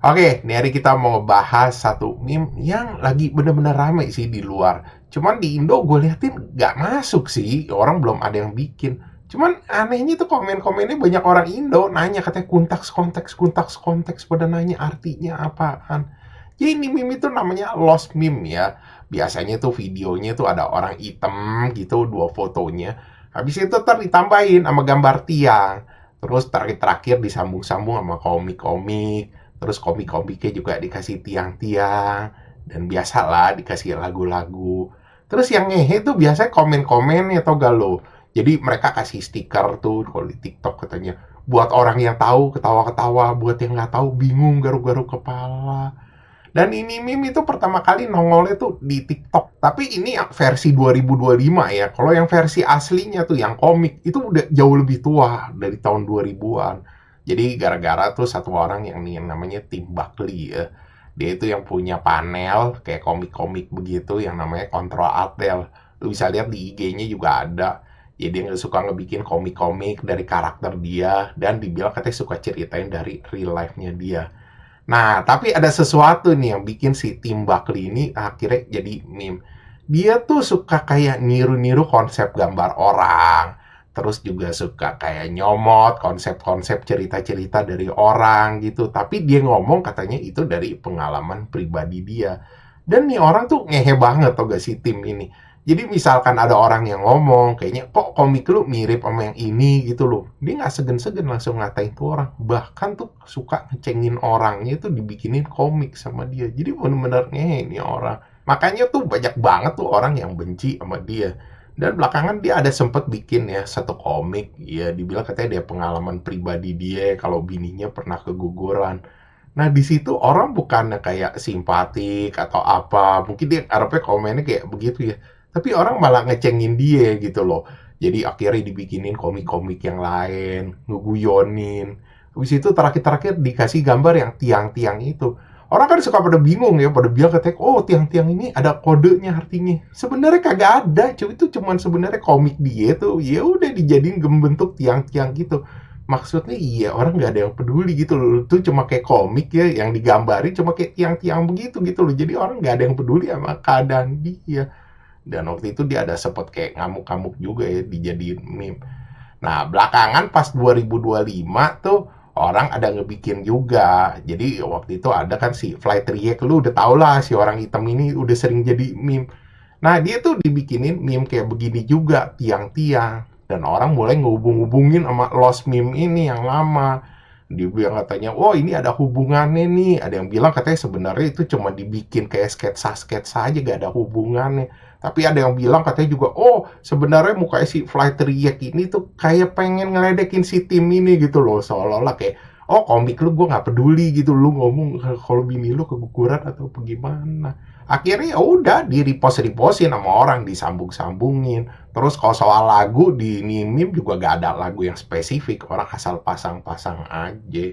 Oke, ini hari kita mau ngebahas satu meme yang lagi bener-bener rame sih di luar. Cuman di Indo gue liatin nggak masuk sih, orang belum ada yang bikin. Cuman anehnya tuh komen-komennya banyak orang Indo nanya katanya kuntaks konteks kuntaks konteks pada nanya artinya apaan. Jadi ini meme itu namanya lost meme ya. Biasanya tuh videonya tuh ada orang item gitu dua fotonya. Habis itu ntar ditambahin sama gambar tiang. Terus terakhir-terakhir disambung-sambung sama komik-komik, terus komik-komiknya juga dikasih tiang-tiang, dan biasalah dikasih lagu-lagu. Terus yang ngehe tuh biasanya komen-komen atau galau. Jadi mereka kasih stiker tuh kalau di TikTok katanya, buat orang yang tahu ketawa-ketawa, buat yang nggak tahu bingung garuk-garuk kepala. Dan ini meme itu pertama kali nongolnya tuh di TikTok. Tapi ini versi 2025 ya. Kalau yang versi aslinya tuh yang komik itu udah jauh lebih tua dari tahun 2000-an. Jadi gara-gara tuh satu orang yang namanya Tim Buckley ya. Dia itu yang punya panel kayak komik-komik begitu yang namanya Control Alt Del. Lu bisa lihat di IG-nya juga ada. Jadi dia suka ngebikin komik-komik dari karakter dia dan dibilang katanya suka ceritain dari real life-nya dia. Nah, tapi ada sesuatu nih yang bikin si Tim Buckley ini akhirnya jadi meme. Dia tuh suka kayak niru-niru konsep gambar orang, terus juga suka kayak nyomot konsep-konsep cerita-cerita dari orang gitu. Tapi dia ngomong katanya itu dari pengalaman pribadi dia. Dan nih orang tuh ngehe banget tau gak si Tim ini. Jadi misalkan ada orang yang ngomong, kayaknya kok komik lu mirip sama yang ini gitu loh. Dia nggak segan-segan langsung ngatain tuh orang. Bahkan tuh suka ngecengin orangnya itu dibikinin komik sama dia. Jadi bener-bener ngehe nih orang. Makanya tuh banyak banget tuh orang yang benci sama dia. Dan belakangan dia ada sempet bikin ya satu komik. Ya dibilang katanya dia pengalaman pribadi dia kalau bininya pernah keguguran. Nah, di situ orang bukannya kayak simpatik atau apa, mungkin dia harapnya komennya kayak begitu ya. Tapi orang malah ngecengin dia gitu loh. Jadi akhirnya dibikinin komik-komik yang lain, ngeguyonin. Habis itu terakhir-terakhir dikasih gambar yang tiang-tiang itu. Orang kan suka pada bingung ya, pada bilang katanya, oh tiang-tiang ini ada kodenya artinya. Sebenarnya kagak ada, cuy itu cuman sebenarnya komik dia tuh, ya udah dijadiin bentuk tiang-tiang gitu. Maksudnya iya orang nggak ada yang peduli gitu loh, itu cuma kayak komik ya yang digambarin cuma kayak tiang-tiang begitu gitu loh, jadi orang nggak ada yang peduli sama keadaan dia. Dan waktu itu dia ada sempet kayak ngamuk-ngamuk juga ya dijadiin meme. Nah, belakangan pas 2025 tuh orang ada ngebikin juga. Jadi waktu itu ada kan si Fly Triek, lu udah tau lah si orang hitam ini udah sering jadi meme. Nah, dia tuh dibikinin meme kayak begini juga, tiang-tiang. Dan orang mulai ngehubung-hubungin sama Lost Meme ini yang lama. Dia bilang katanya, oh ini ada hubungannya nih. Ada yang bilang katanya sebenarnya itu cuma dibikin kayak sketsa-sketsa aja, gak ada hubungannya. Tapi ada yang bilang katanya juga, oh sebenarnya mukanya si Fly Triek ini tuh kayak pengen ngeledekin si tim ini gitu loh. Seolah-olah kayak, oh komik lu gue gak peduli gitu. Lu ngomong kalau bini lu keguguran atau bagaimana. Akhirnya ya udah di repost-repostin sama orang, disambung-sambungin. Terus kalau soal lagu di meme juga gak ada lagu yang spesifik, orang asal pasang-pasang aja.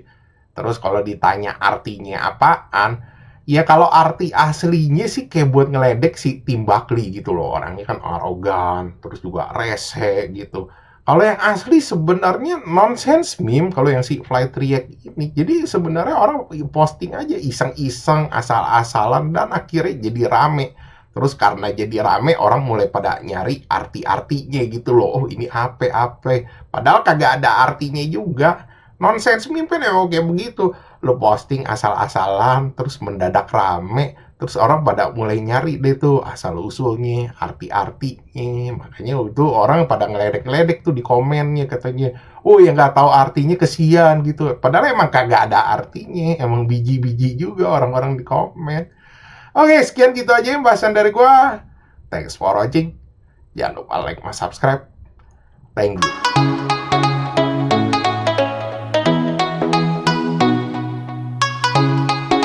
Terus kalau ditanya artinya apaan, ya kalau arti aslinya sih kayak buat ngeledek si Tim Buckley gitu loh. Orangnya kan arogan, terus juga rese gitu. Kalau yang asli sebenarnya nonsense meme kalau yang si Fly Triak ini. Jadi sebenarnya orang posting aja iseng-iseng, asal-asalan dan akhirnya jadi rame. Terus karena jadi rame orang mulai pada nyari arti-artinya gitu loh. Oh ini apa-apa. Padahal kagak ada artinya juga. Nonsense meme kan emang kayak begitu. Lo posting asal-asalan terus mendadak rame. Terus orang pada mulai nyari deh tuh asal-usulnya, arti-artinya. Makanya itu orang pada ngeledek-ledek tuh di komennya katanya, oh yang nggak tahu artinya kesian gitu. Padahal emang kagak ada artinya, emang biji-biji juga orang-orang di komen. Oke, sekian gitu aja pembahasan dari gua. Thanks for watching. Jangan lupa like, subscribe. Thank you.